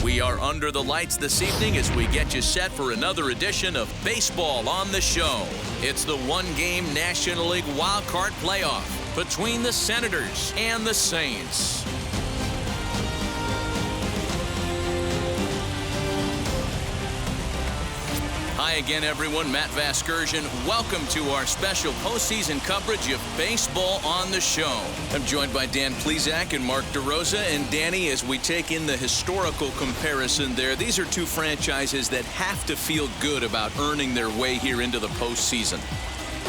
We are under the lights this evening as we get you set for another edition of Baseball on the Show. It's the one-game National League Wildcard playoff between the Senators and the Saints. Hi again, everyone. Matt Vasgersian. Welcome to our special postseason coverage of Baseball on the Show. I'm joined by Dan Plesac and Mark DeRosa. And Danny, as we take in the historical comparison there, these are two franchises that have to feel good about earning their way here into the postseason.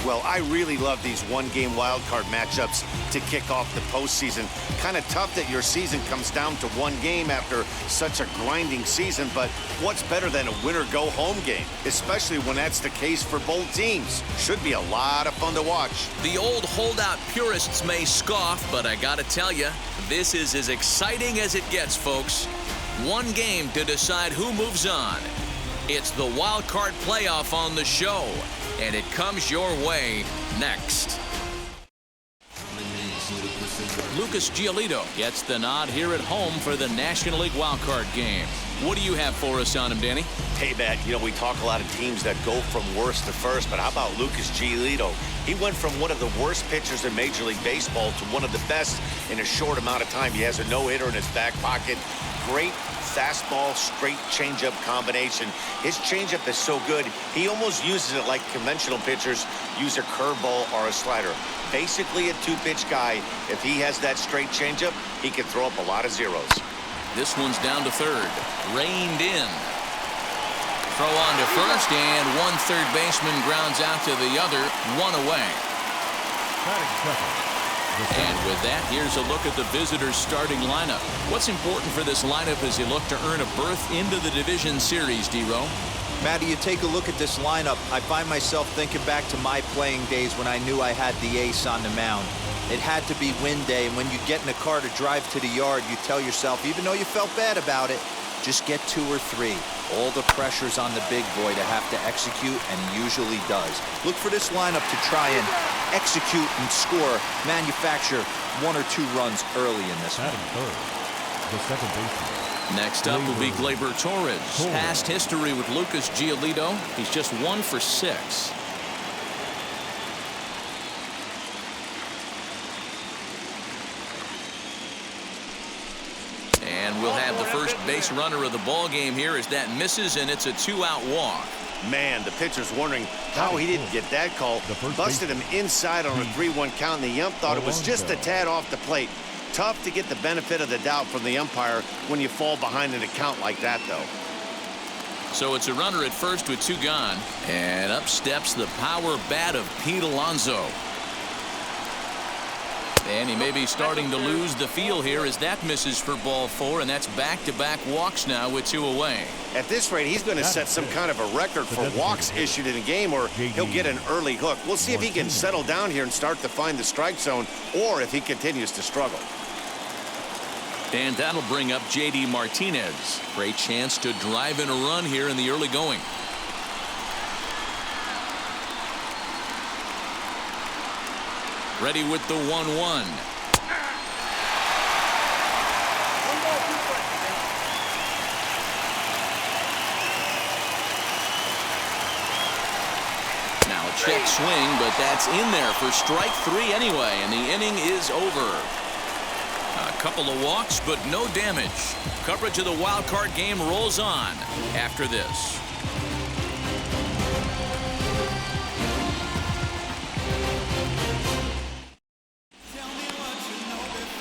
Well, I really love these one-game wildcard matchups to kick off the postseason. Kind of tough that your season comes down to one game after such a grinding season, but what's better than a winner-go-home game, especially when that's the case for both teams? Should be a lot of fun to watch. The old holdout purists may scoff, but I gotta tell you, this is as exciting as it gets, folks. One game to decide who moves on. It's the wildcard playoff on the Show, and it comes your way next. Lucas Giolito gets the nod here at home for the National League wildcard game. What do you have for us on him, Danny? Hey, Matt, you know, we talk a lot of teams that go from worst to first, but how about Lucas Giolito? He went from one of the worst pitchers in Major League Baseball to one of the best in a short amount of time. He has a no-hitter in his back pocket. Great fastball, straight changeup combination. His changeup is so good, he almost uses it like conventional pitchers use a curveball or a slider. Basically a two-pitch guy. If he has that straight changeup, he can throw up a lot of zeros. This one's down to third. Reined in. Throw on to first, and one third baseman grounds out to the other. One away. And with that, here's a look at the visitors' starting lineup. What's important for this lineup as they look to earn a berth into the division series, D-Row? Matty, you take a look at this lineup, I find myself thinking back to my playing days when I knew I had the ace on the mound. It had to be win day, and when you get in a car to drive to the yard, you tell yourself, even though you felt bad about it, just get 2 or 3. All the pressure's on the big boy to have to execute, and he usually does. Look for this lineup to try and execute and score, manufacture 1 or 2 runs early in this one. The second baseman. Next up will be Glaber Torres. Past history with Lucas Giolito. He's just 1 for 6. And we'll have the first base runner of the ball game here as that misses, and it's a 2-out walk. Man, the pitcher's wondering how he didn't get that call. Busted him inside on a 3-1 count, and the ump thought it was just a tad off the plate. Tough to get the benefit of the doubt from the umpire when you fall behind in a count like that, though. So it's a runner at first with 2 gone. And up steps the power bat of Pete Alonso. And he may be starting to lose the feel here as that misses for ball 4, and that's back-to-back walks now with 2 away. At this rate, he's going to set some kind of a record for walks issued in a game, or he'll get an early hook. We'll see if he can settle down here and start to find the strike zone, or if he continues to struggle. And that'll bring up J.D. Martinez. Great chance to drive in a run here in the early going. Ready with the 1-1. Now a check swing, but that's in there for strike 3 anyway, and the inning is over. A couple of walks, but no damage. Coverage of the wild card game rolls on after this.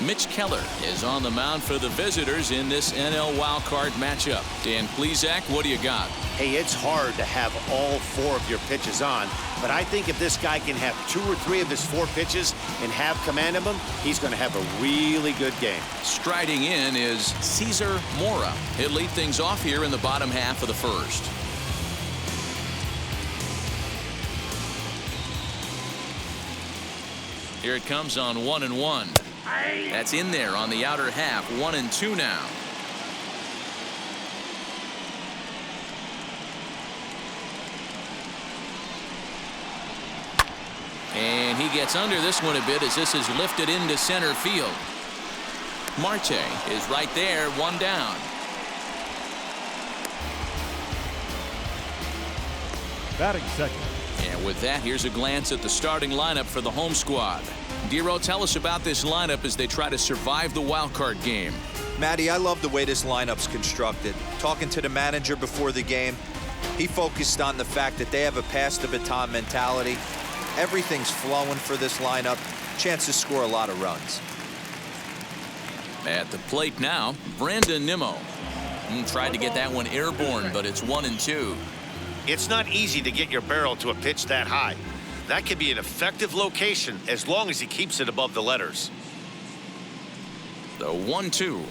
Mitch Keller is on the mound for the visitors in this NL wildcard matchup. Dan Plesac, what do you got? Hey, it's hard to have all 4 of your pitches on, but I think if this guy can have 2 or 3 of his 4 pitches and have command of them, he's going to have a really good game. Striding in is Cesar Mora. He'll lead things off here in the bottom half of the first. Here it comes on 1-1. That's in there on the outer half. 1-2 now. And he gets under this one a bit as this is lifted into center field. Marte is right there, 1 down. Batting second. And with that, here's a glance at the starting lineup for the home squad. Dero, tell us about this lineup as they try to survive the wild card game. Matty, I love the way this lineup's constructed. Talking to the manager before the game, he focused on the fact that they have a pass the baton mentality. Everything's flowing for this lineup. Chance to score a lot of runs. At the plate now, Brandon Nimmo. Tried to get that one airborne, but it's 1-2. It's not easy to get your barrel to a pitch that high. That could be an effective location as long as he keeps it above the letters. The 1-2.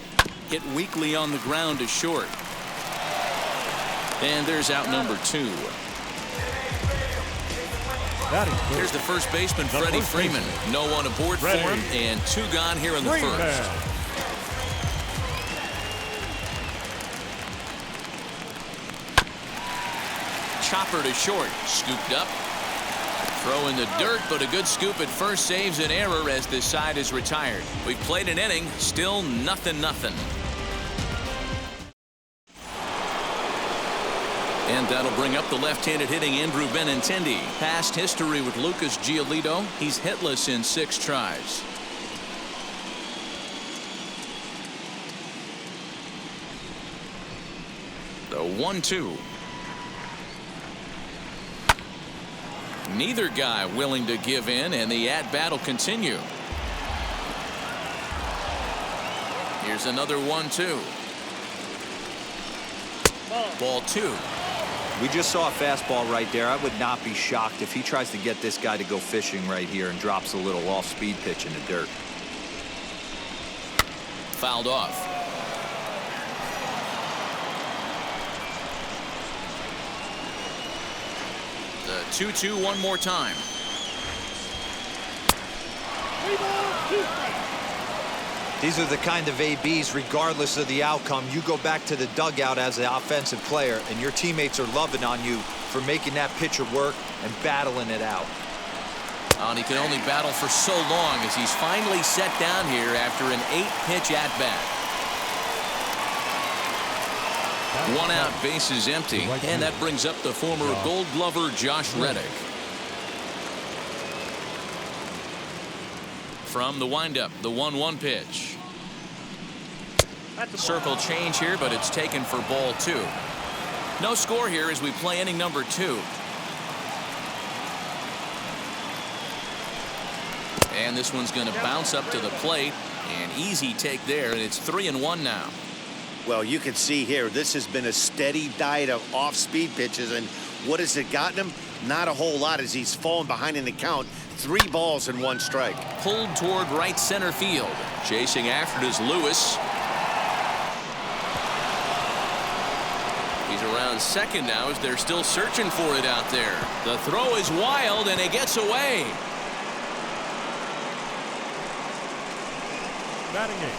Hit weakly on the ground to short. And there's out number 2. Here's the first baseman, Freddie Freeman. No one aboard for him, and 2 gone here in the first. Chopper to short, scooped up. Throw in the dirt, but a good scoop at first saves an error as this side is retired. We've played an inning, still 0-0. And that'll bring up the left-handed hitting Andrew Benintendi. Past history with Lucas Giolito. He's hitless in 6 tries. The 1-2. Neither guy willing to give in, and the at-bat will continue. Here's another 1-2. Ball 2. We just saw a fastball right there. I would not be shocked if he tries to get this guy to go fishing right here and drops a little off-speed pitch in the dirt. Fouled off. The 2-2 one more time. These are the kind of ABs, regardless of the outcome, you go back to the dugout as an offensive player, and your teammates are loving on you for making that pitcher work and battling it out. And he can only battle for so long as he's finally set down here after an 8-pitch at-bat. 1 out, bases empty, and that brings up the former Gold Glover Josh Reddick. From the windup, the 1-1 pitch. Circle change here, but it's taken for ball 2. No score here as we play inning number 2. And this one's going to bounce up to the plate. An easy take there, and it's 3-1 now. Well, you can see here, this has been a steady diet of off-speed pitches, and what has it gotten him? Not a whole lot as he's fallen behind in the count. 3 balls and 1 strike. Pulled toward right center field. Chasing after it is Lewis. He's around second now as they're still searching for it out there. The throw is wild and it gets away. Batting 8.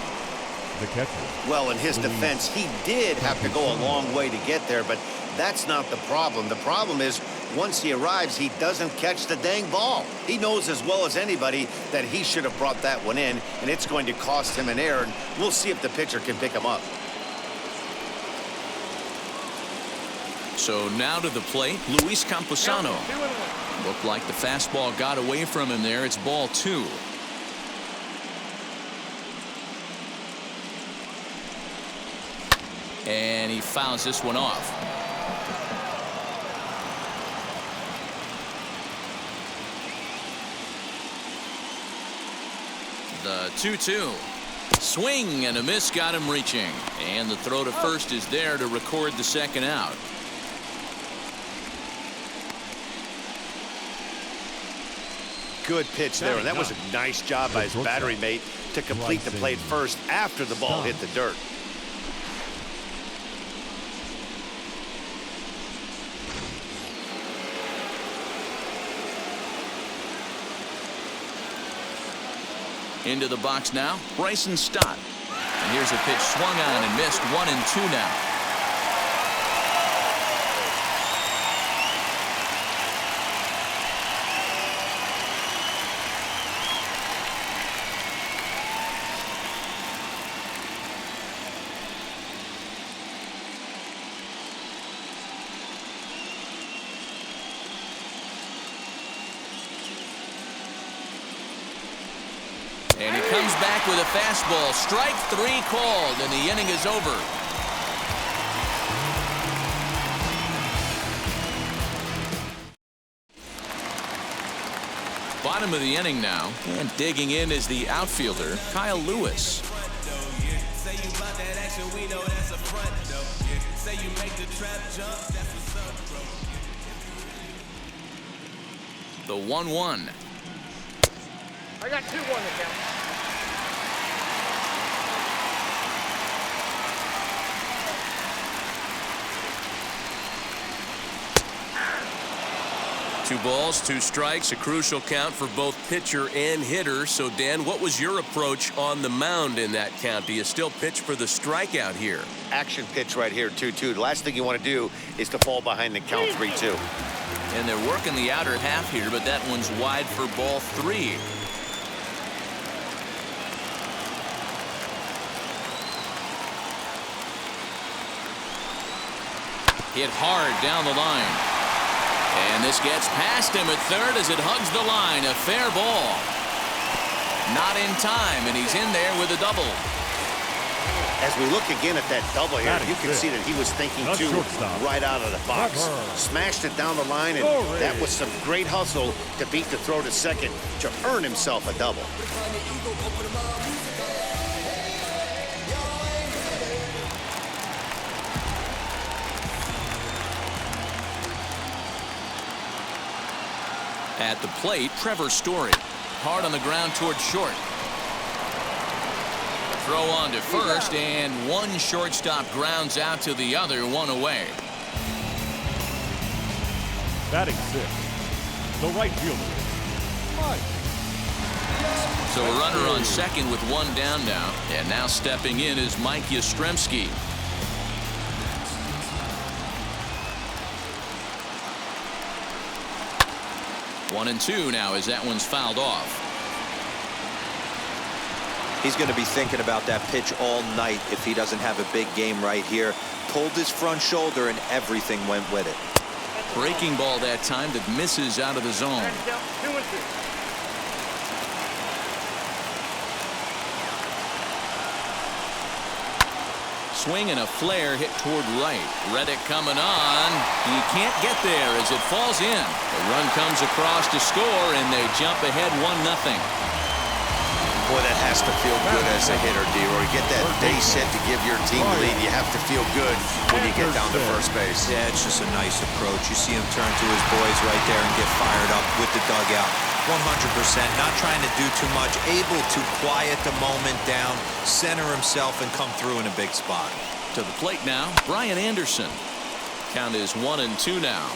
The catcher. Well, in his defense, he did have to go a long way to get there, but that's not the problem. The problem is once he arrives, he doesn't catch the dang ball. He knows as well as anybody that he should have brought that one in, and it's going to cost him an error, and we'll see if the pitcher can pick him up. So now to the plate, Luis Camposano. Looked like the fastball got away from him there. It's ball 2. And he fouls this one off. The 2-2. Swing and a miss got him reaching. And the throw to first is there to record the second out. Good pitch there, and that was a nice job by his battery mate to complete the play first after the ball hit the dirt. Into the box now, Bryson Stott. And here's a pitch swung on and missed. 1-2 now. comes back with a fastball. Strike 3 called, and the inning is over. Bottom of the inning now, and digging in is the outfielder, Kyle Lewis. The 1-1. I got 2-1 to count. Two balls, 2 strikes, a crucial count for both pitcher and hitter. So, Dan, what was your approach on the mound in that count? Do you still pitch for the strikeout here? Action pitch right here, 2-2. The last thing you want to do is to fall behind the count 3-2. And they're working the outer half here, but that one's wide for ball 3. Hit hard down the line. And this gets past him at third as it hugs the line. A fair ball. Not in time, and he's in there with a double. As we look again at that double here, you can see that he was thinking too right out of the box. Smashed it down the line, and that was some great hustle to beat the throw to second to earn himself a double. At the plate, Trevor Story. Hard on the ground toward short. Throw on to first, and one shortstop grounds out to the other, 1 away. Batting 6, the right fielder, Mike. So a runner on second with 1 down now. And now stepping in is Mike Yastrzemski. One and 2 now as that one's fouled off. He's going to be thinking about that pitch all night if he doesn't have a big game right here. Pulled his front shoulder and everything went with it. Breaking ball that time that misses out of the zone. 2 and 2. Swing and a flare hit toward right. Reddick coming on. He can't get there as it falls in. The run comes across to score, and they jump ahead 1-0. Boy, that has to feel good as a hitter, D-Roy. Get that base hit to give your team the lead. You have to feel good when you get down to first base. Yeah, it's just a nice approach. You see him turn to his boys right there and get fired up with the dugout. 100%, not trying to do too much, able to quiet the moment down, center himself, and come through in a big spot. To the plate now, Brian Anderson. Count is 1 and 2 now.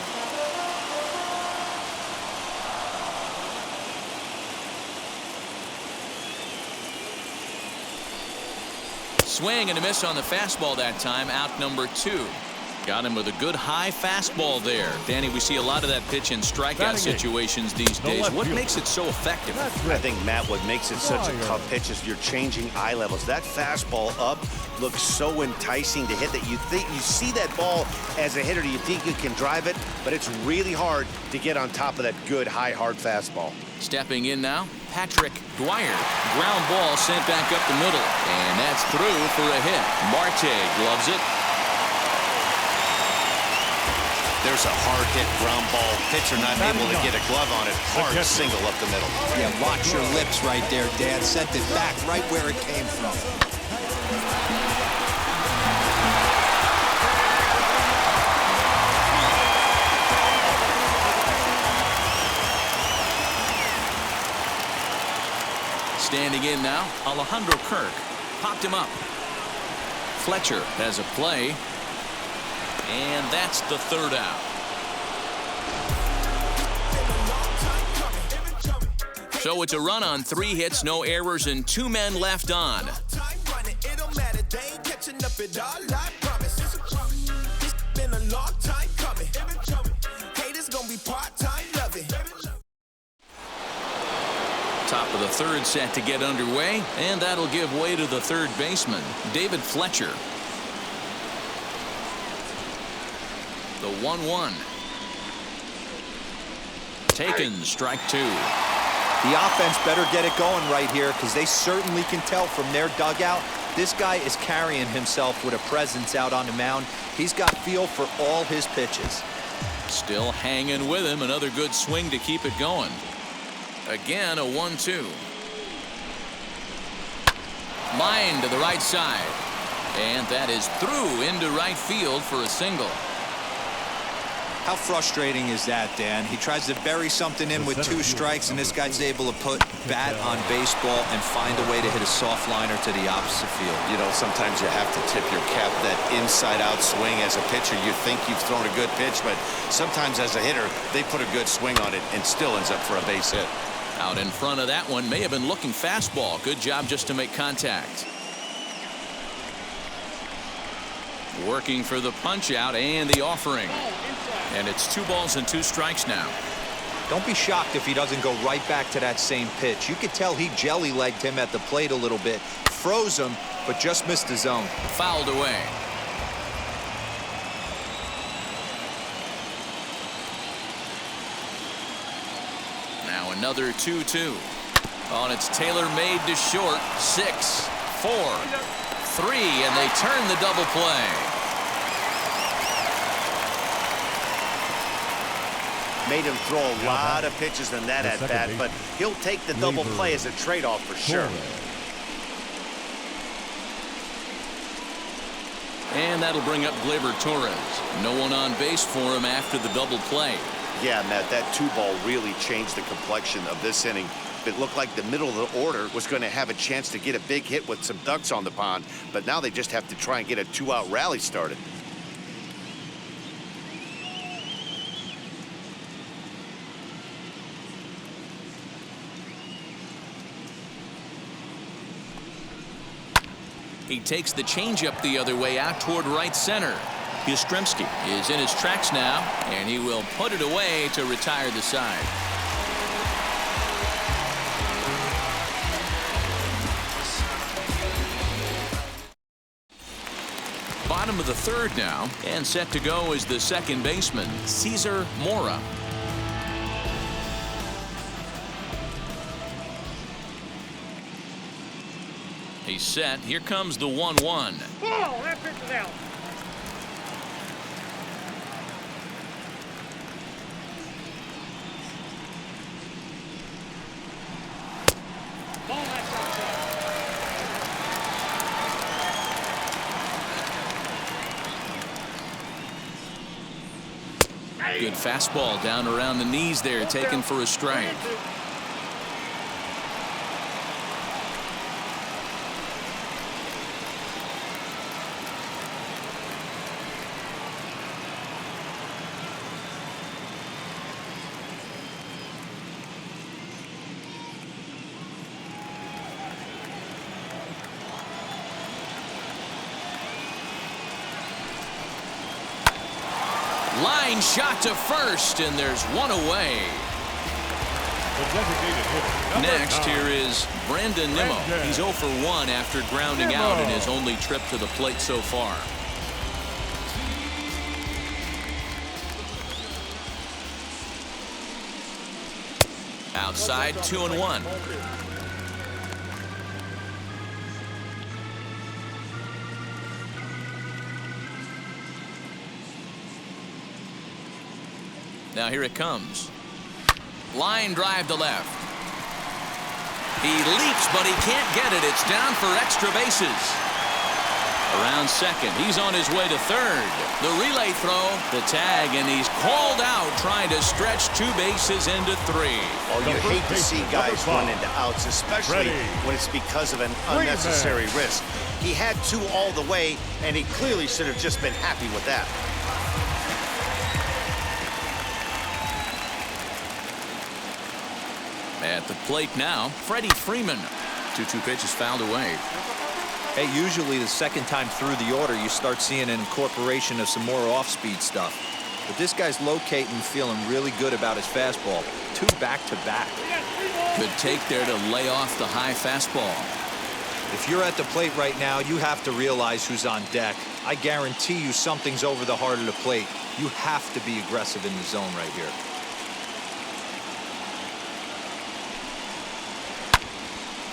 Swing and a miss on the fastball that time, out number 2. Got him with a good high fastball there. Danny, we see a lot of that pitch in strikeout situations these days. What makes it so effective? I think, Matt, what makes it such a tough pitch is you're changing eye levels. That fastball up looks so enticing to hit that you see that ball as a hitter, you think you can drive it, but it's really hard to get on top of that good high hard fastball. Stepping in now, Patrick Dwyer. Ground ball sent back up the middle, and that's through for a hit. Marte gloves it. There's a hard hit ground ball. Pitcher not able to get a glove on it. Hard single up the middle. Yeah, watch your lips right there, Dan. Sent it back right where it came from. Standing in now, Alejandro Kirk. Popped him up. Fletcher has a play. And that's the 3rd out. So it's a run on 3 hits, no errors, and 2 men left on. Top of the 3rd set to get underway, and that'll give way to the 3rd baseman, David Fletcher. The 1-1. Taken, strike 2. The offense better get it going right here because they certainly can tell from their dugout. This guy is carrying himself with a presence out on the mound. He's got feel for all his pitches. Still hanging with him. Another good swing to keep it going. Again, a 1-2. Line to the right side. And that is through into right field for a single. How frustrating is that, Dan? He tries to bury something in with 2 strikes, and this guy's able to put bat on baseball and find a way to hit a soft liner to the opposite field. You know, sometimes you have to tip your cap. That inside-out swing as a pitcher, you think you've thrown a good pitch, but sometimes as a hitter, they put a good swing on it and still ends up for a base hit. Out in front of that one, may have been looking fastball. Good job just to make contact. Working for the punch out and the offering. And it's 2 balls and 2 strikes now. Don't be shocked if he doesn't go right back to that same pitch. You could tell he jelly-legged him at the plate a little bit. Froze him, but just missed the zone. Fouled away. Now another 2-2. Oh, and it's tailor-made to short. 6, 4, 3, and they turn the double play. Made him throw a lot of pitches in that at-bat, but he'll take the double play as a trade-off for sure. And that'll bring up Glaber Torres. No one on base for him after the double play. Yeah, Matt, that 2-ball really changed the complexion of this inning. It looked like the middle of the order was going to have a chance to get a big hit with some ducks on the pond, but now they just have to try and get a 2-out rally started. He takes the changeup the other way out toward right center. Yastrzemski is in his tracks now, and he will put it away to retire the side. Bottom of the 3rd now, and set to go is the second baseman, Cesar Mora. He's set. Here comes the 1-1. Oh, that pitch is out. Ball that's outside. Good fastball down around the knees there, taken for a strike. Line shot to first, and there's one away. Next, here is Brandon Nimmo. He's 0 for 1 after grounding out in his only trip to the plate so far. Outside, 2-1. Now here it comes. Line drive to left. He leaps, but he can't get it. It's down for extra bases. Around second. He's on his way to third. The relay throw, the tag, and he's called out trying to stretch 2 bases into 3. Oh, you hate to see guys run into outs, especially when it's because of an unnecessary risk. He had 2 all the way, and he clearly should have just been happy with that. At the plate now, Freddie Freeman. 2-2 pitches fouled away. Hey, usually the second time through the order, you start seeing an incorporation of some more off-speed stuff. But this guy's locating, feeling really good about his fastball. 2 back-to-back. Good take there to lay off the high fastball. If you're at the plate right now, you have to realize who's on deck. I guarantee you something's over the heart of the plate. You have to be aggressive in the zone right here.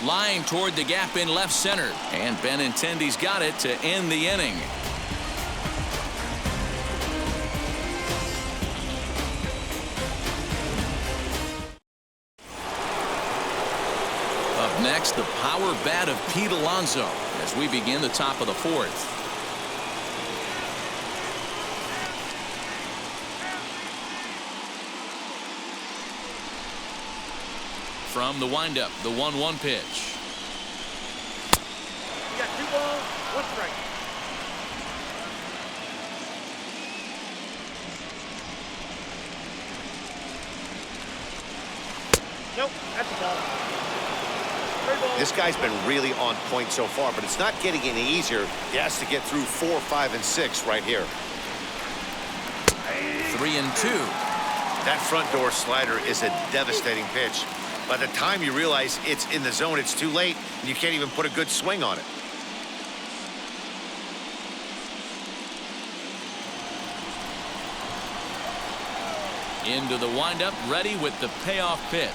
Line toward the gap in left center. And Benintendi's got it to end the inning. Up next, the power bat of Pete Alonso as we begin the top of the fourth. From the windup, the 1-1 pitch. You got 2 balls, 1 strike. Nope, that's a ball. This guy's been really on point so far, but it's not getting any easier. He has to get through 4, 5, and 6 right here. 3-2. That front door slider is a devastating pitch. By the time you realize it's in the zone, it's too late, and you can't even put a good swing on it. Into the windup, ready with the payoff pitch.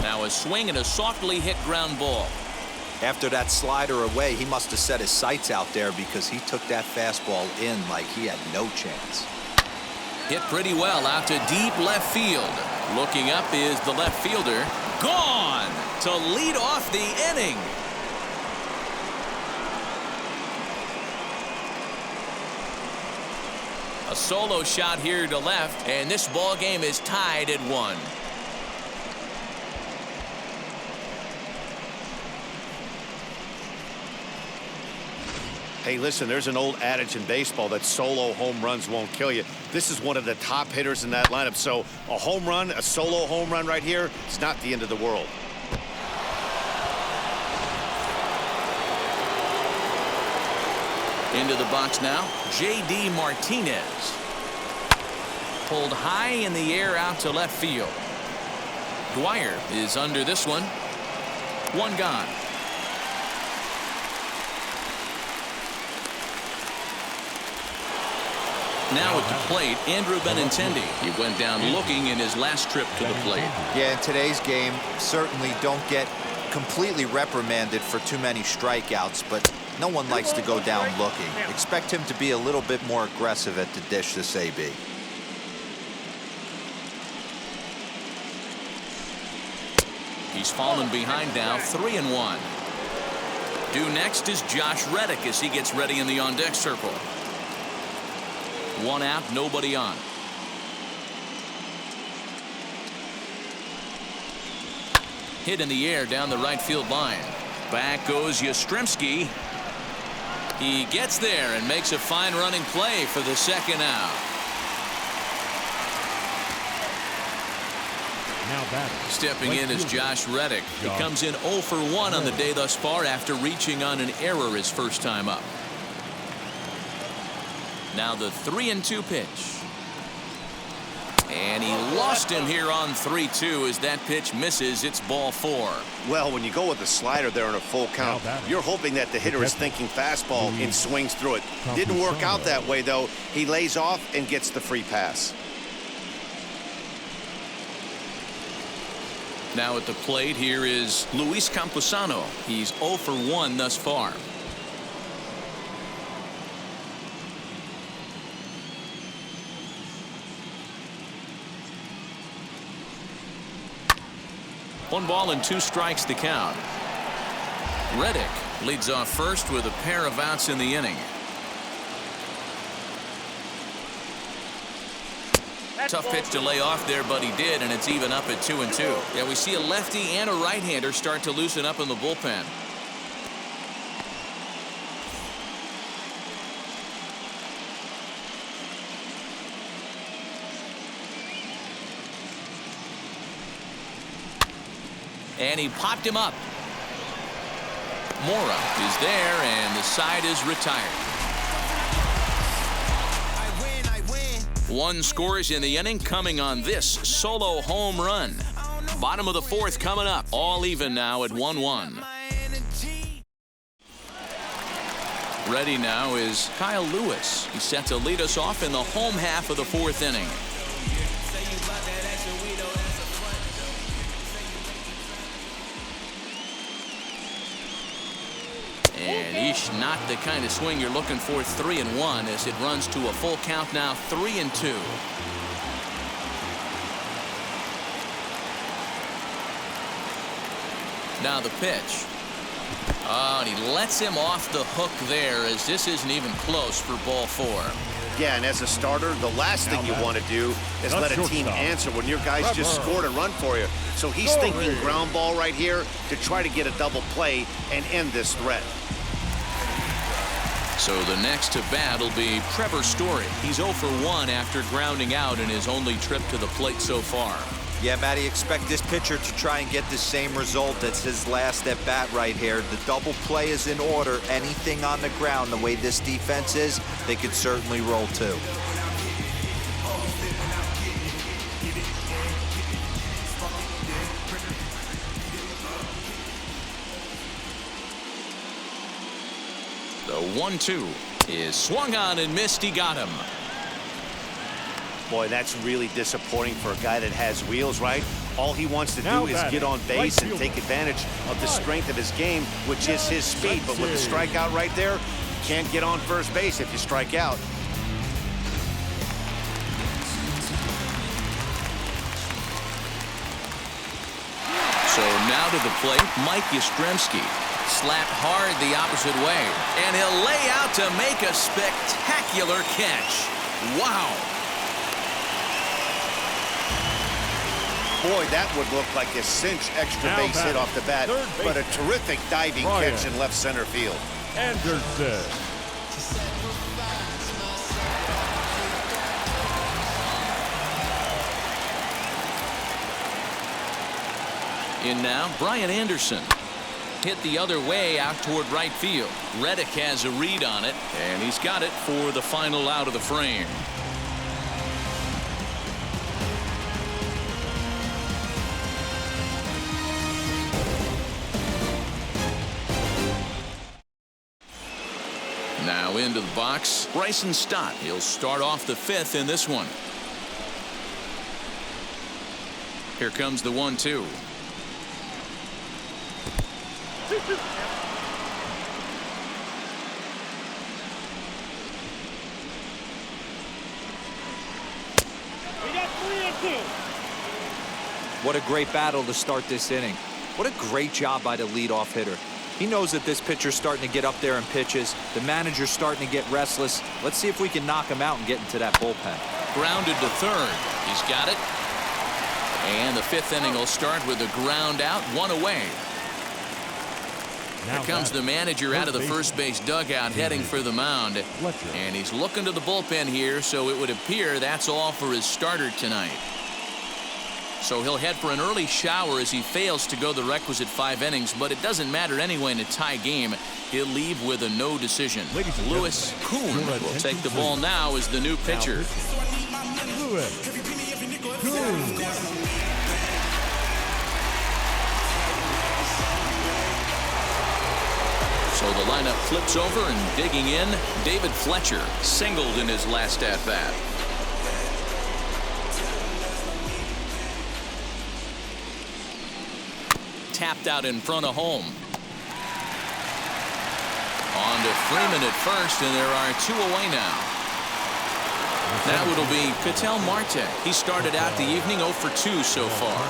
Now a swing and a softly hit ground ball. After that slider away, he must have set his sights out there because he took that fastball in like he had no chance. Hit pretty well out to deep left field. Looking up is the left fielder. Gone to lead off the inning. A solo shot here to left, and this ball game is tied at 1. Hey, listen, there's an old adage in baseball that solo home runs won't kill you. This is one of the top hitters in that lineup. So a home run, a solo home run right here, it's not the end of the world. Into the box now, J.D. Martinez. Pulled high in the air out to left field. Dwyer is under this one. 1 gone. Now at the plate, Andrew Benintendi. He went down looking in his last trip to the plate. Yeah, in today's game, certainly don't get completely reprimanded for too many strikeouts, but no one likes to go down looking. Expect him to be a little bit more aggressive at the dish this AB. He's fallen behind now, 3-1. Due next is Josh Reddick as he gets ready in the on-deck circle. 1 out, nobody on. Hit in the air down the right field line. Back goes Yastrzemski. He gets there and makes a fine running play for the 2nd out. Now batting. Stepping in is Josh Reddick. He comes in 0 for 1 on the day thus far after reaching on an error his first time up. Now the 3-2 pitch. And he lost him here on 3-2 as that pitch misses. It's ball 4. Well, when you go with a slider there in a full count, you're hoping that the hitter is thinking fastball and swings through it. Didn't work out that way, though. He lays off and gets the free pass. Now at the plate here is Luis Camposano. He's 0 for 1 thus far. One ball and 2 strikes to count. Reddick leads off first with a pair of outs in the inning. Tough pitch to lay off there, but he did, and it's even up at 2-2. Yeah, we see a lefty and a right-hander start to loosen up in the bullpen. And he popped him up. Mora is there, and the side is retired. 1 scores in the inning coming on this solo home run. Bottom of the 4th coming up. All even now at 1-1. Ready now is Kyle Lewis. He's set to lead us off in the home half of the fourth inning. And eesh, not the kind of swing you're looking for. 3-1 as it runs to a full count now. 3-2. Now the pitch. Oh, and he lets him off the hook there as this isn't even close for ball 4. Yeah, and as a starter, the last thing you want to do is let a team answer when your guys just scored a run for you. So he's thinking ground ball right here to try to get a double play and end this threat. So the next to bat will be Trevor Story. He's 0 for 1 after grounding out in his only trip to the plate so far. Yeah, Matty, expect this pitcher to try and get the same result. That's his last at bat right here. The double play is in order. Anything on the ground, the way this defense is, they could certainly roll too. The 1-2 is swung on and missed. He got him. Boy, that's really disappointing for a guy that has wheels, right? All he wants to do is get on base and take advantage of the strength of his game, which is his speed. But with the strikeout right there, you can't get on first base if you strike out. So now to the plate, Mike Yastrzemski. Slapped hard the opposite way. And he'll lay out to make a spectacular catch. Wow. Boy, that would look like a cinch extra base hit off the bat, but a terrific diving catch in left center field. Anderson. In now, Brian Anderson. Hit the other way out toward right field. Reddick has a read on it, and he's got it for the final out of the frame. Now into the box, Bryson Stott. He'll start off the 5th in this one. Here comes the 1-2. What a great battle to start this inning. What a great job by the leadoff hitter. He knows that this pitcher's starting to get up there in pitches. The manager's starting to get restless. Let's see if we can knock him out and get into that bullpen. Grounded to third. He's got it. And the 5th inning will start with a ground out, 1 away. Here comes the manager out of the first base dugout heading for the mound. And he's looking to the bullpen here, so it would appear that's all for his starter tonight. So he'll head for an early shower as he fails to go the requisite 5 innings, but it doesn't matter anyway in a tie game. He'll leave with a no decision. Lewis Kuhn will take the ball now as the new pitcher. Lewis Kuhn. So the lineup flips over, and digging in, David Fletcher singled in his last at-bat. Tapped out in front of home. On to Freeman at first, and there are 2 away now. Now it'll be Ketel Marte. He started out the evening 0 for 2 so far.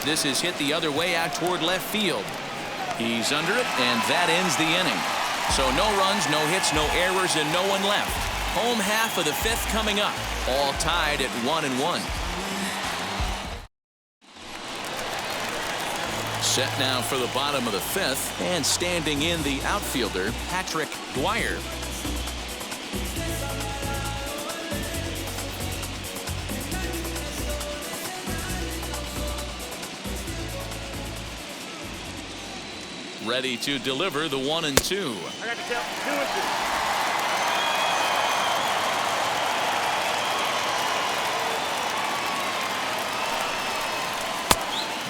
This is hit the other way out toward left field. He's under it, and that ends the inning. So no runs, no hits, no errors, and no one left. Home half of the 5th coming up. All tied at 1-1. Set now for the bottom of the 5th, and standing in the outfielder, Patrick Dwyer. Ready to deliver the 1-2. I got to count 2-2.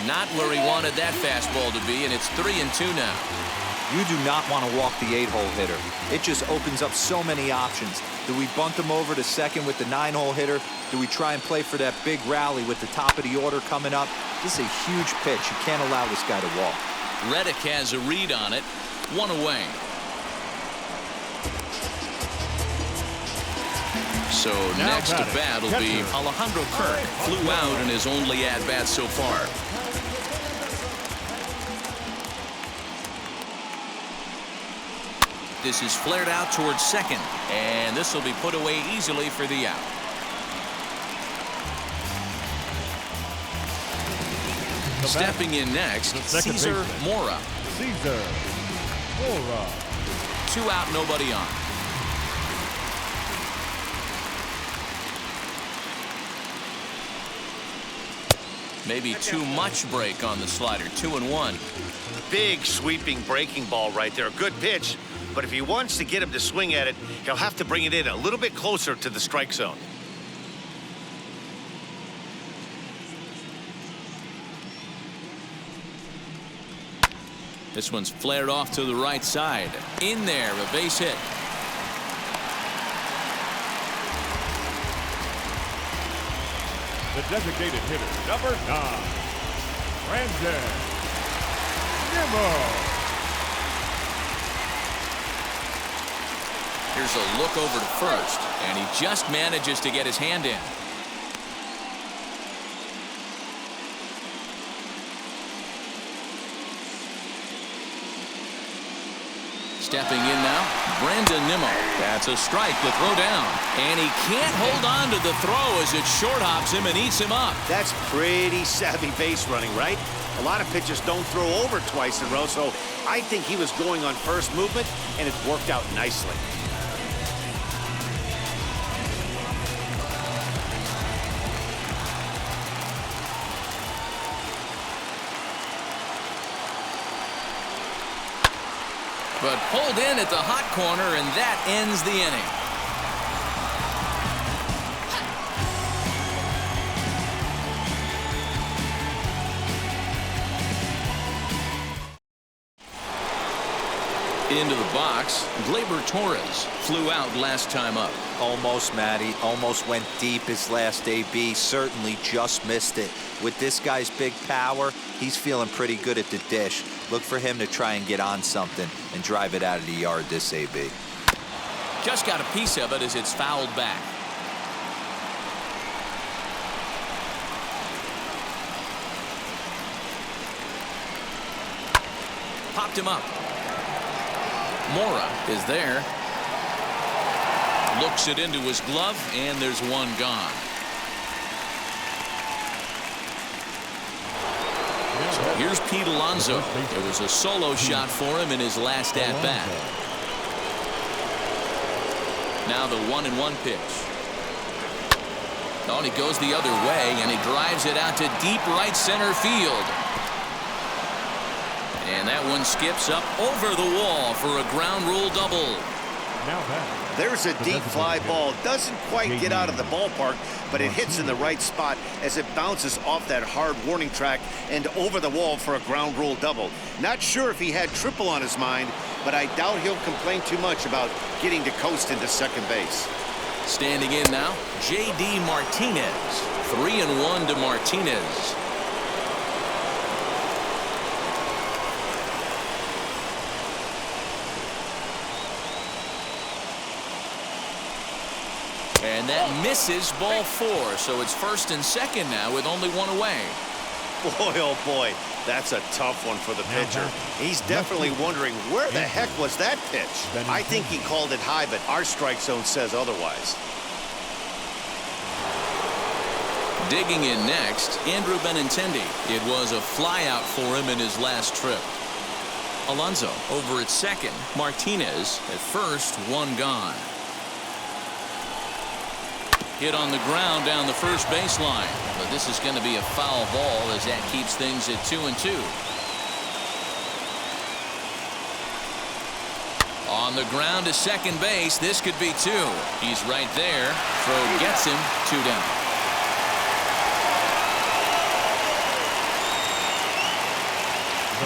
Not where he wanted that fastball to be, and it's 3-2 now. You do not want to walk the 8-hole hitter. It just opens up so many options. Do we bunt him over to second with the 9-hole hitter? Do we try and play for that big rally with the top of the order coming up? This is a huge pitch. You can't allow this guy to walk. Reddick has a read on it. 1 away. So next to bat will be Alejandro Kirk. Flew out in his only at-bat so far. This is flared out towards second, and this will be put away easily for the out. Stepping in next, Cesar Mora. Cesar Mora. 2 out, nobody on. Maybe too much break on the slider. 2-1. Big sweeping breaking ball right there. Good pitch. But if he wants to get him to swing at it, he'll have to bring it in a little bit closer to the strike zone. This one's flared off to the right side. In there, a base hit. The designated hitter, number 9, Brandon Nimmo. Here's a look over to first, and he just manages to get his hand in. Stepping in now, Brandon Nimmo. That's a strike to throw down. And he can't hold on to the throw as it short hops him and eats him up. That's pretty savvy base running, right? A lot of pitchers don't throw over twice in a row, so I think he was going on first movement, and it worked out nicely. But pulled in at the hot corner, and that ends the inning. Into the box, Glaber Torres flew out last time up. Almost, Matty. Almost went deep his last AB. Certainly just missed it. With this guy's big power, he's feeling pretty good at the dish. Look for him to try and get on something and drive it out of the yard this AB. Just got a piece of it as it's fouled back. Popped him up. Mora is there. Looks it into his glove, and there's one gone. So here's Pete Alonso. It was a solo shot for him in his last at-bat. Now the 1-1 pitch. Oh, and he goes the other way, and he drives it out to deep right center field. And that one skips up over the wall for a ground rule double. There's a deep fly ball. Doesn't quite get out of the ballpark, but it hits in the right spot as it bounces off that hard warning track and over the wall for a ground rule double. Not sure if he had triple on his mind, but I doubt he'll complain too much about getting to coast into second base. Standing in now, J.D. Martinez. 3-1 to Martinez. And that misses ball 4, so it's first and second now with only 1 away. Boy, oh boy, that's a tough one for the pitcher. He's definitely wondering, where the heck was that pitch? I think he called it high, but our strike zone says otherwise. Digging in next, Andrew Benintendi. It was a flyout for him in his last trip. Alonso over at second. Martinez at first, 1 gone. Hit on the ground down the first baseline, but this is going to be a foul ball as that keeps things at 2-2. On the ground to second base, this could be 2. He's right there. Throw gets him, 2 down.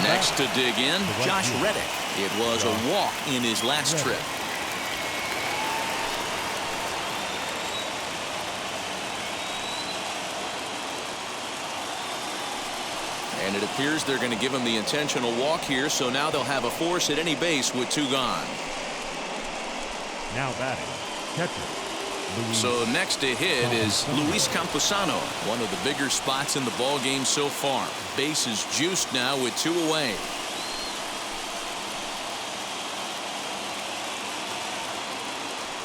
Next to dig in, Josh Reddick. It was a walk in his last trip. And it appears they're going to give him the intentional walk here, so now they'll have a force at any base with 2 gone. Now batting, catcher. So next to hit is Luis Camposano, one of the bigger spots in the ball game so far. Base is juiced now with 2 away.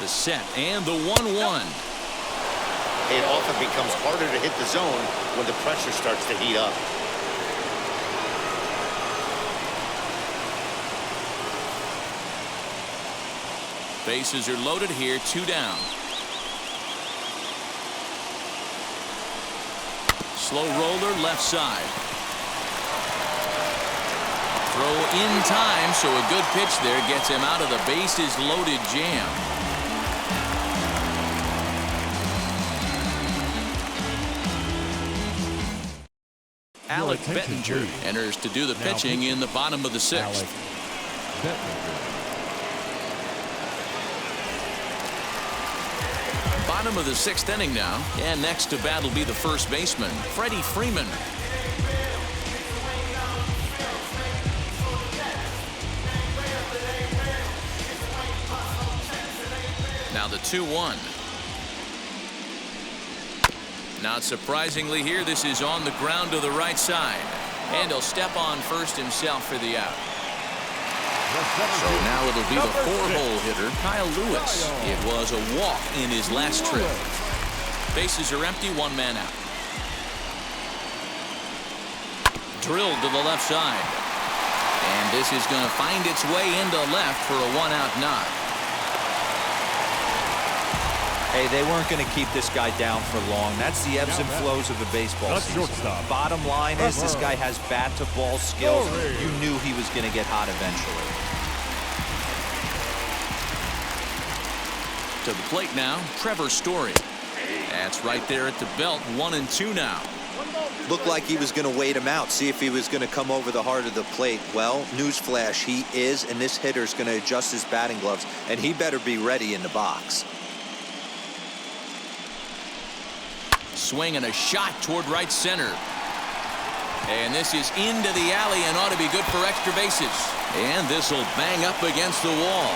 The set and the 1-1. It often becomes harder to hit the zone when the pressure starts to heat up. Bases are loaded here, 2 down. Slow roller left side. Throw in time, so a good pitch there gets him out of the bases loaded jam. Alec Bettinger enters to do the pitching in the bottom of the 6th. Bottom of the 6th inning now, and next to bat will be the first baseman, Freddie Freeman. Now the 2-1. Not surprisingly here, this is on the ground to the right side, and he'll step on first himself for the out. So now it'll be the 4-hole hitter, Kyle Lewis. It was a walk in his last trip. Bases are empty, 1 man out. Drilled to the left side. And this is going to find its way into left for a 1-out knock. Hey, they weren't going to keep this guy down for long. That's the ebbs and flows of a baseball season. Bottom line is this guy has bat-to-ball skills. You knew he was going to get hot eventually. To the plate now, Trevor Story. That's right there at the belt, 1-2 now. Looked like he was going to wait him out, see if he was going to come over the heart of the plate. Well, newsflash, he is, and this hitter's going to adjust his batting gloves, and he better be ready in the box. Swing and a shot toward right center. And this is into the alley and ought to be good for extra bases. And this will bang up against the wall.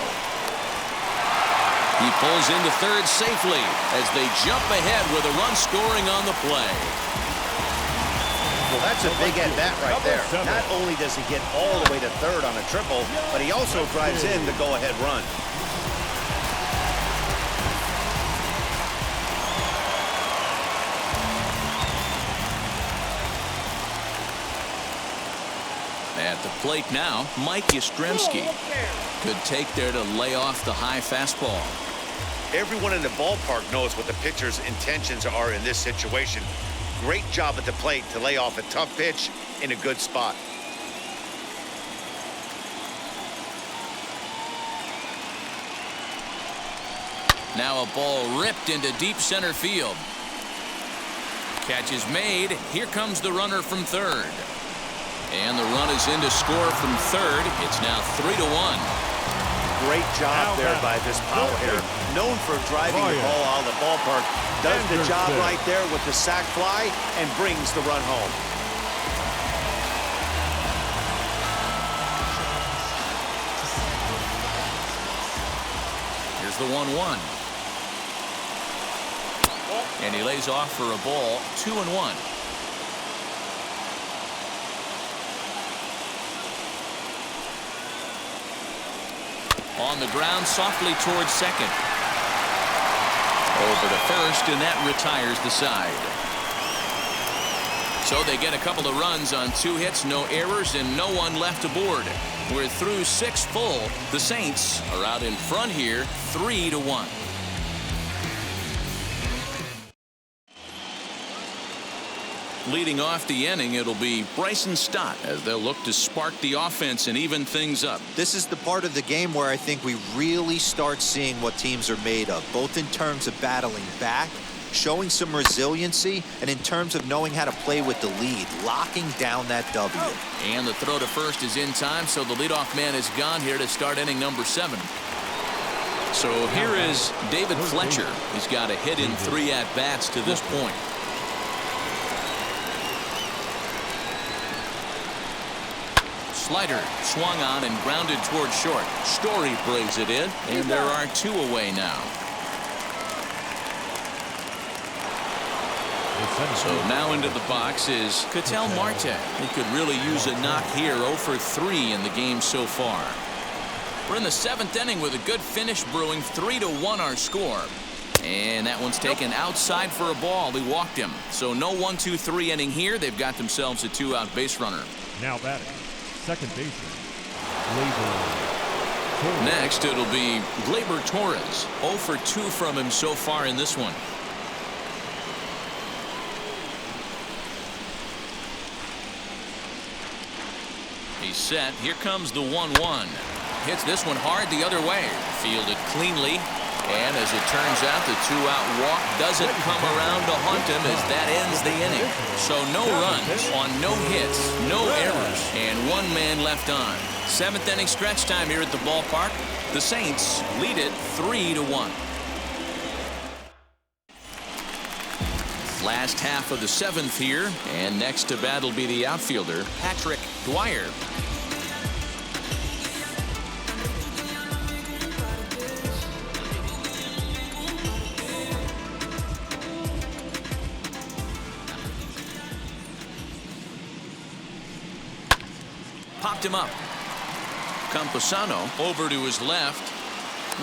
He pulls into third safely as they jump ahead with a run scoring on the play. Well, that's a big at-bat right there. Not only does he get all the way to third on a triple, but he also drives in the go-ahead run. At the plate now, Mike Yastrzemski. Good take there to lay off the high fastball. Everyone in the ballpark knows what the pitcher's intentions are in this situation. Great job at the plate to lay off a tough pitch in a good spot. Now a ball ripped into deep center field. Catch is made. Here comes the runner from third. And the run is in to score from third. It's now 3-1. Great job there by this power hitter. Known for driving the ball out of the ballpark. Does the job right there with the sac fly and brings the run home. Here's the 1-1. And he lays off for a ball, 2-1. On the ground softly towards second. Over to first, and that retires the side. So they get a couple of runs on 2 hits, no errors, and no one left aboard. We're through 6 full. The Saints are out in front here, 3-1. Leading off the inning, it'll be Bryson Stott as they'll look to spark the offense and even things up. This is the part of the game where I think we really start seeing what teams are made of, both in terms of battling back showing some resiliency, and in terms of knowing how to play with the lead, locking down that W. And the throw to first is in time, so the leadoff man is gone here to start inning number 7. So here is David Fletcher. He's got a hit in 3 at-bats to this point. Slider swung on and grounded toward short. Story brings it in, and there are 2 away now. So now into the box is Ketel Marte. He could really use a knock here. 0 for 3 in the game so far. We're in the 7th inning with a good finish brewing. 3-1 our score. And that one's taken outside for a ball. He walked him. So no 1-2-3 inning here. They've got themselves a 2-out base runner. Now batting, second baseman, Glaber Torres. Next, it'll be Glaber Torres. 0 for 2 from him so far in this one. He's set. Here comes the 1-1. Hits this one hard the other way. Fielded cleanly. And as it turns out, the 2-out walk doesn't come around to haunt him as that ends the inning. So no runs on no hits, no errors, and 1 man left on. 7th inning stretch time here at the ballpark. The Saints lead it 3-1. Last half of the 7th here, and next to bat will be the outfielder, Patrick Dwyer. Popped him up. Camposano over to his left.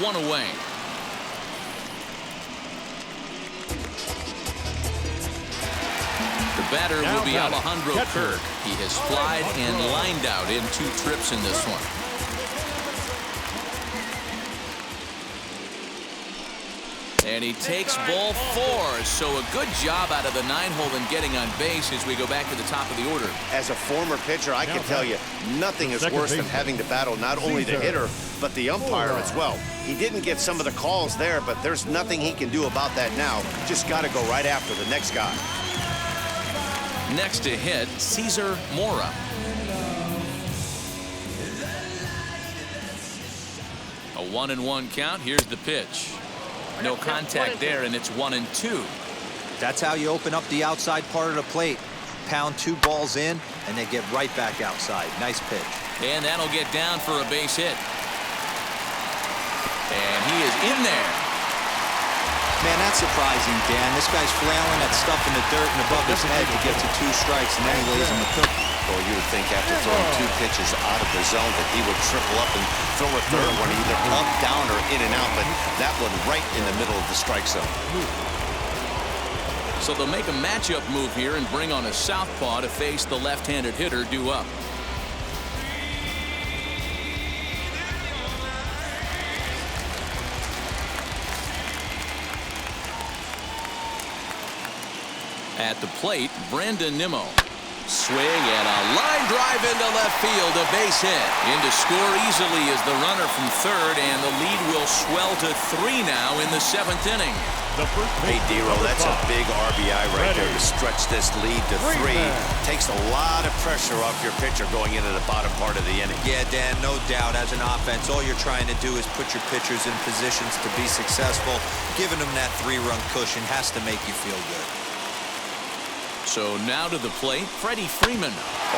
1 away. The batter will be Alejandro Kirk. He has flied and lined out in 2 trips in this one. And he takes ball 4. So a good job out of the 9-hole in getting on base as we go back to the top of the order. As a former pitcher, I can tell you, nothing is worse than having to battle not only the hitter, but the umpire as well. He didn't get some of the calls there, but there's nothing he can do about that now. Just got to go right after the next guy. Next to hit, Cesar Mora. A 1-1 count. Here's the pitch. No contact there, and it's 1-2. That's how you open up the outside part of the plate. Pound 2 balls in, and they get right back outside. Nice pitch. And that'll get down for a base hit. And he is in there. Man, that's surprising, Dan. This guy's flailing at stuff in the dirt and above his head to get to 2 strikes, and then he lays him a cookie. Well, you would think after throwing 2 pitches out of the zone that he would triple up and throw a 3rd one, either up, down, or in and out, but that one right in the middle of the strike zone. So they'll make a matchup move here and bring on a southpaw to face the left-handed hitter due up. At the plate, Brandon Nimmo. Swing and a line drive into left field, a base hit. In to score easily is the runner from 3rd, and the lead will swell to 3 now in the 7th inning. Hey, Dero, that's a big RBI right there to stretch this lead to 3. Takes a lot of pressure off your pitcher going into the bottom part of the inning. Yeah, Dan, no doubt. As an offense, all you're trying to do is put your pitchers in positions to be successful. Giving them that 3-run cushion has to make you feel good. So now to the plate, Freddie Freeman.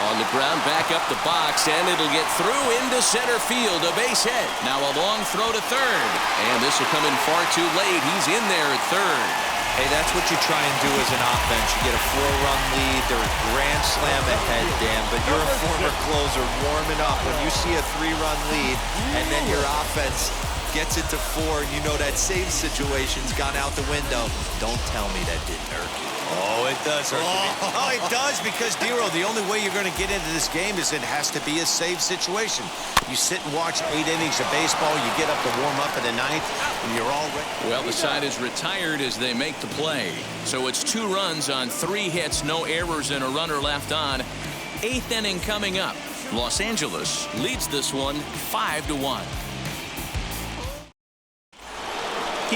On the ground, back up the box, and it'll get through into center field, a base hit. Now a long throw to 3rd, and this will come in far too late. He's in there at 3rd. Hey, that's what you try and do as an offense. You get a 4-run lead, they're a grand slam ahead, Dan, but you're a former closer warming up. When you see a 3-run lead, and then your offense gets it to 4, and you know that save situation's gone out the window, don't tell me that didn't hurt you. Oh, it does hurt me. Oh, it does, because, Dero, the only way you're going to get into this game is it has to be a save situation. You sit and watch 8 innings of baseball, you get up to warm up in the 9th, and you're all ready. Well, the side is retired as they make the play. So it's 2 runs on 3 hits, no errors, and a runner left on. 8th inning coming up. Los Angeles leads this one 5-1.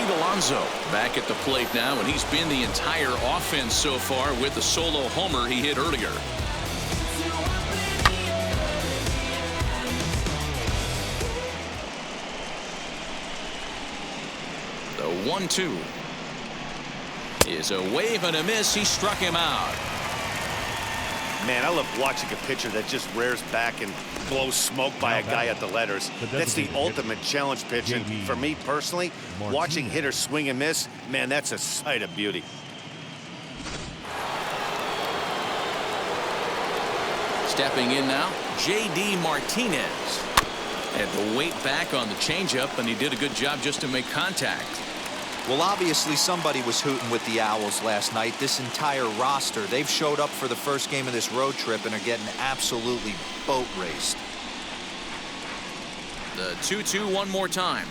Alonso back at the plate now, and he's been the entire offense so far with the solo homer he hit earlier. The 1-2 is a wave and a miss. He struck him out. Man, I love watching a pitcher that just rears back and blows smoke by a guy at the letters. That's the ultimate challenge pitch. And for me personally, watching hitters swing and miss, man, that's a sight of beauty. Stepping in now, J.D. Martinez. Had to wait back on the changeup, and he did a good job just to make contact. Well, obviously somebody was hooting with the Owls last night. This entire roster, they've showed up for the first game of this road trip and are getting absolutely boat raced. The 2-2 one more time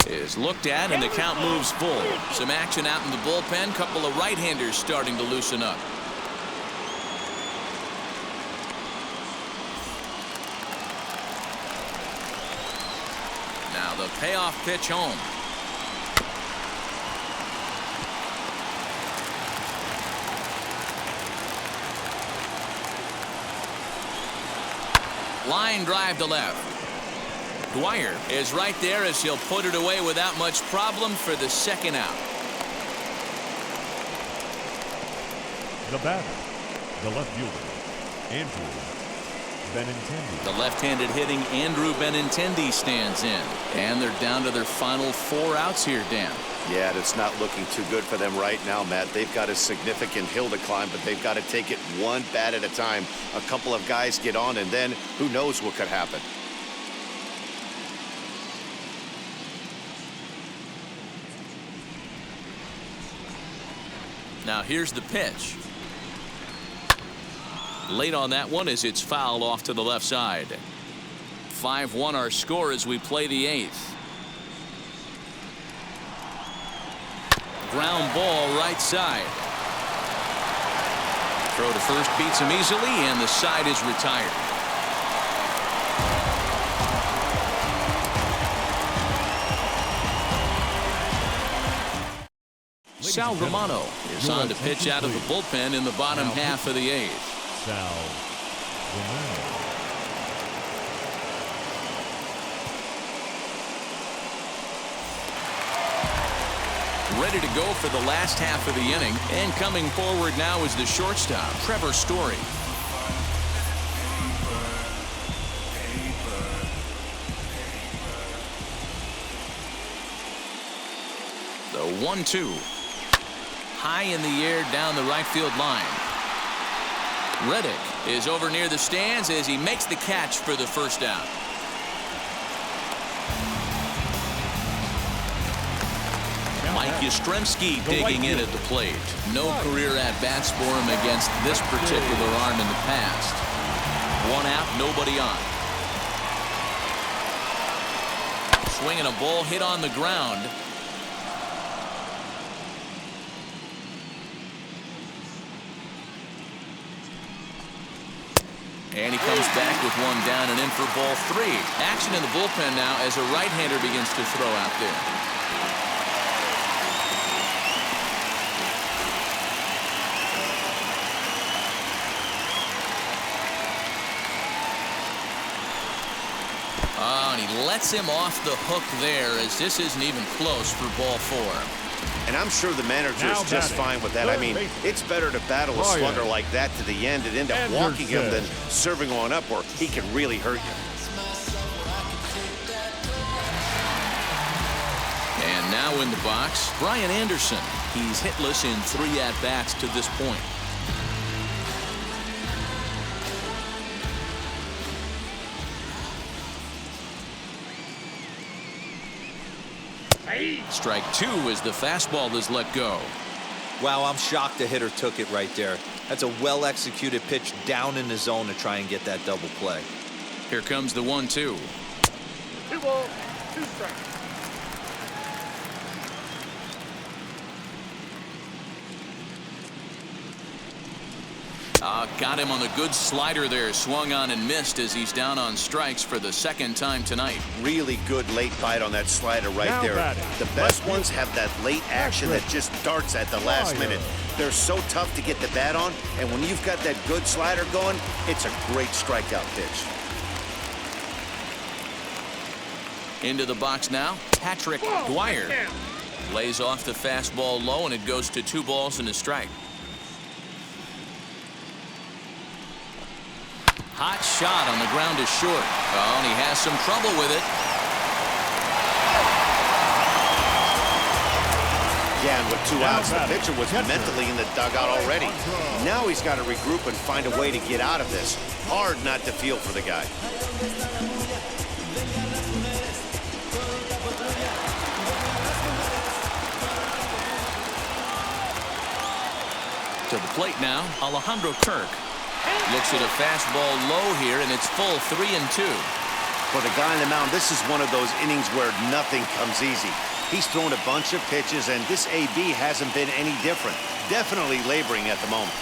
is looked at, and the count moves full. Some action out in the bullpen. Couple of right-handers starting to loosen up. Now the payoff pitch home. Line drive to left. Dwyer is right there as he'll put it away without much problem for the second out. The batter, the left fielder, Andrew Benintendi. The left-handed hitting Andrew Benintendi stands in. And they're down to their final 4 outs here, Dan. Yeah, that's not looking too good for them right now, Matt. They've got a significant hill to climb, but they've got to take it one bat at a time. A couple of guys get on, and then who knows what could happen. Now here's the pitch. Late on that one as it's fouled off to the left side. 5-1 our score as we play the 8th. Ground ball right side. Throw to first beats him easily, and the side is retired. Sal Romano is on to pitch out of the bullpen in the bottom half of the 8th. Sal Romano. Ready to go for the last half of the inning, and coming forward now is the shortstop, Trevor Story. The 1-2. High in the air down the right field line. Reddick is over near the stands as he makes the catch for the first down. Mike Yastrzemski digging in at the plate. No career at-bats for him against this particular arm in the past. 1 out, nobody on. Swinging a ball hit on the ground. And he comes back with 1 down and in for ball 3. Action in the bullpen now as a right-hander begins to throw out there. Oh, and he lets him off the hook there as this isn't even close for ball 4. And I'm sure the manager is just fine with that. I mean, it's better to battle a slugger like that to the end and end up walking him than serving on up where he can really hurt you. And now in the box, Brian Anderson. He's hitless in 3 at-bats to this point. Strike 2 as the fastball is let go. Wow, I'm shocked the hitter took it right there. That's a well-executed pitch down in the zone to try and get that double play. Here comes the 1-2. 2 balls, 2 strikes. Got him on the good slider there. Swung on and missed as he's down on strikes for the second time tonight. Really good late bite on that slider right Now there. batting. The best ones have that late action that just darts at the last Fire. minute. They're so tough to get the bat on, and when you've got that good slider going, it's a great strikeout pitch. Into the box now, Patrick Dwyer. Lays off the fastball low, and it goes to 2 balls and a strike. Hot shot on the ground is short. Oh, and he has some trouble with it. Yeah, and with 2 outs, the pitcher was mentally in the dugout already. Now he's got to regroup and find a way to get out of this. Hard not to feel for the guy. To the plate now, Alejandro Kirk. Looks at a fastball low here, and it's full 3-2. For the guy on the mound, this is one of those innings where nothing comes easy. He's thrown a bunch of pitches, and this AB hasn't been any different. Definitely laboring at the moment.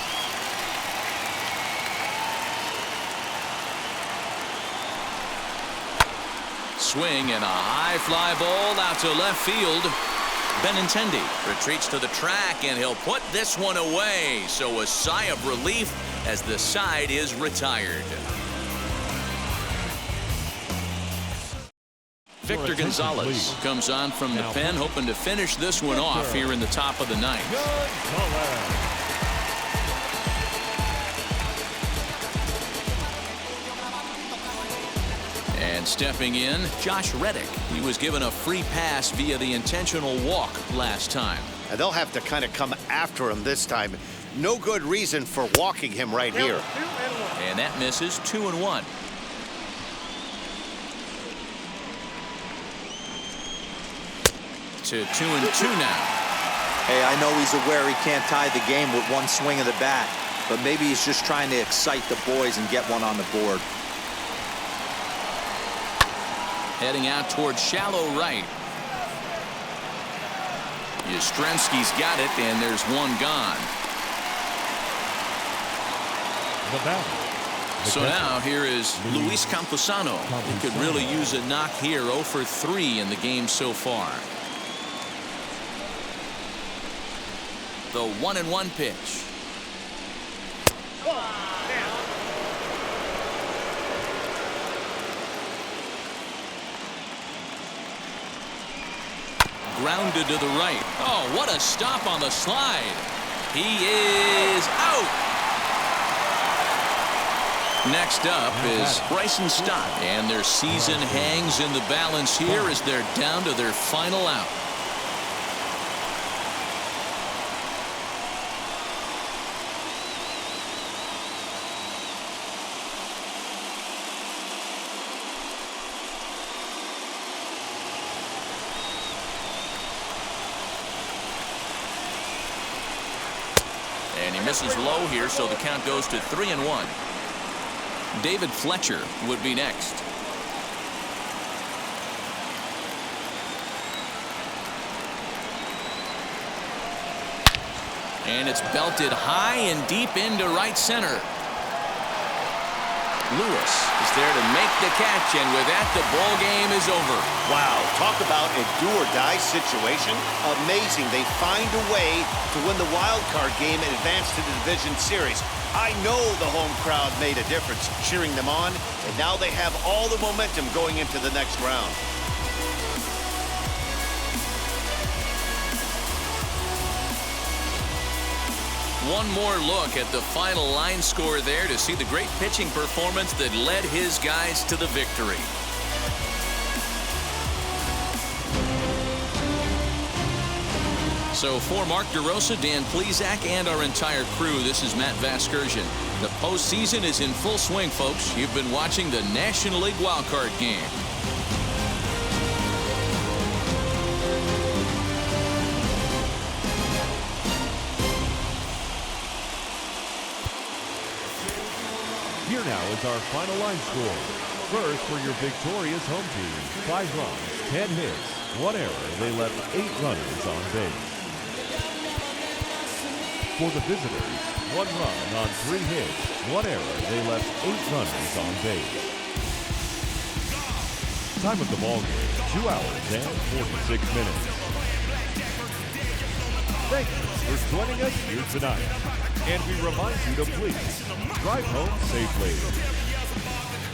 Swing and a high fly ball out to left field. Benintendi retreats to the track, and he'll put this one away. So a sigh of relief as the side is retired. Victor Gonzalez comes on from the pen, hoping to finish this one off here in the top of the ninth. And stepping in, Josh Reddick. He was given a free pass via the intentional walk last time. And they'll have to kind of come after him this time. No good reason for walking him right here. And that misses. 2-1. To 2-2 now. Hey, I know he's aware he can't tie the game with one swing of the bat, but maybe he's just trying to excite the boys and get one on the board. Heading out towards shallow right. Yastrzemski's got it, and there's one gone. The batter. So now here is Luis Camposano. He could really use a knock here. 0 for 3 in the game so far. The 1-1 pitch. Grounded to the right. Oh, what a stop on the slide. He is out. Next up is Bryson Stott, and their season hangs in the balance here as they're down to their final out. And he misses low here, so the count goes to 3-1. David Fletcher would be next. And it's belted high and deep into right center. Lewis is there to make the catch, and with that, the ball game is over. Wow, talk about a do-or-die situation. Amazing. They find a way to win the wild card game and advance to the division series. I know the home crowd made a difference cheering them on, and now they have all the momentum going into the next round. One more look at the final line score there to see the great pitching performance that led his guys to the victory. So for Mark DeRosa, Dan Plesac, and our entire crew, this is Matt Vasgersian. The postseason is in full swing, folks. You've been watching the National League Wildcard game. Here now is our final line score. First, for your victorious home team, 5 runs, 10 hits, 1 error. They left 8 runners on base. For the visitors, 1 run on 3 hits, 1 error. They left 8 runners on base. Time of the ball game, 2 hours and 46 minutes. Thank you for joining us here tonight. And we remind you to please drive home safely.